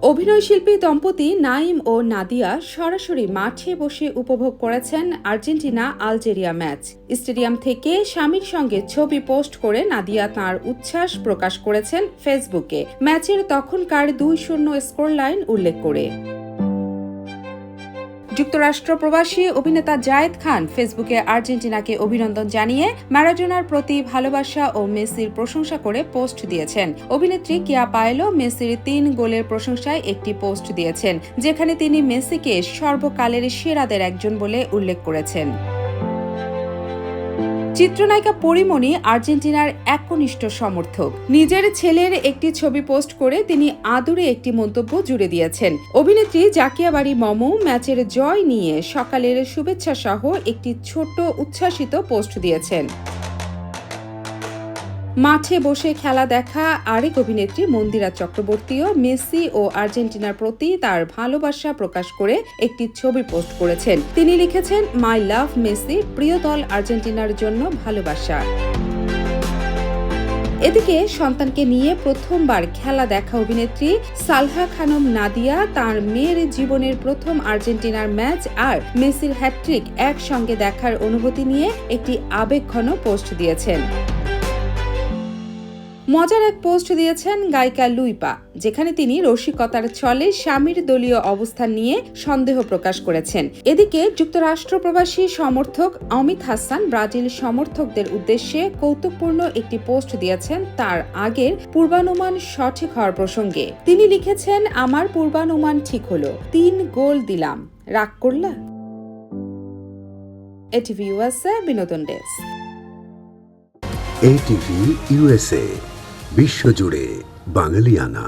অভিনয়শিল্পী দম্পতি নাইম ও নাদিয়া সরাসরি মাঠে বসে উপভোগ করেছেন আর্জেন্টিনা আলজেরিয়া ম্যাচ। স্টেডিয়াম থেকে স্বামীর সঙ্গে ছবি পোস্ট করে নাদিয়া তাঁর উচ্ছ্বাস প্রকাশ করেছেন ফেসবুকে, ম্যাচের তখনকার 2-0 স্কোরলাইন উল্লেখ করে। যুক্তরাষ্ট্র প্রবাসী অভিনেতা জায়েদ খান ফেসবুকে আর্জেন্টিনাকে অভিনন্দন জানিয়ে ম্যারাডোনার প্রতি ভালোবাসা ও মেসির প্রশংসা করে পোস্ট দিয়েছেন। অভিনেত্রী কিয়া পায়েলো মেসির 3 গোলের প্রশংসায় একটি পোস্ট দিয়েছেন, যেখানে তিনি মেসিকে সর্বকালের সেরাদের একজন বলে উল্লেখ করেছেন। চিত্রনায়িকা পরিমণি আর্জেন্টিনার একনিষ্ঠ সমর্থক। নিজের ছেলের একটি ছবি পোস্ট করে তিনি আদুরে একটি মন্তব্য জুড়ে দিয়েছেন। অভিনেত্রী জাকিয়া বাড়ি মমো ম্যাচের জয় নিয়ে সকালের শুভেচ্ছা সহ একটি ছোট উচ্ছ্বাসিত পোস্ট দিয়েছেন। মাঠে বসে খেলা দেখা আরেক অভিনেত্রী মন্দিরা চক্রবর্তীও মেসি ও আর্জেন্টিনার প্রতি তার ভালোবাসা প্রকাশ করে একটি ছবি পোস্ট করেছেন। তিনি লিখেছেন, মাই লাভ মেসি, প্রিয় দল আর্জেন্টিনার জন্য ভালোবাসা। এদিকে সন্তানকে নিয়ে প্রথমবার খেলা দেখা অভিনেত্রী সালহা খানম নাদিয়া তার মেয়ের জীবনের প্রথম আর্জেন্টিনার ম্যাচ আর মেসির হ্যাটট্রিক একসঙ্গে দেখার অনুভূতি নিয়ে একটি আবেগঘন পোস্ট দিয়েছেন। মজার এক পোস্ট দিয়েছেন গায়িকা লুইপা, যেখানে তিনি রসিকতার ছলে স্বামীর দলীয় অবস্থান নিয়ে সন্দেহ প্রকাশ করেছেন। এদিকে যুক্তরাষ্ট্র প্রবাসী সমর্থক অমিত হাসান ব্রাজিল সমর্থকদের উদ্দেশ্যে কৌতুকপূর্ণ একটি পোস্ট দিয়েছেন তার আগের পূর্বানুমান সঠিক হওয়ার প্রসঙ্গে। তিনি লিখেছেন, আমার পূর্বানুমান ঠিক হলো, 3 গোল দিলাম, রাগ করলা। এটিভি ইউএসএ বিনোদন ডেস্ক। এটিভি ইউএসএ, বিশ্বজুড়ে বাঙালিয়ানা।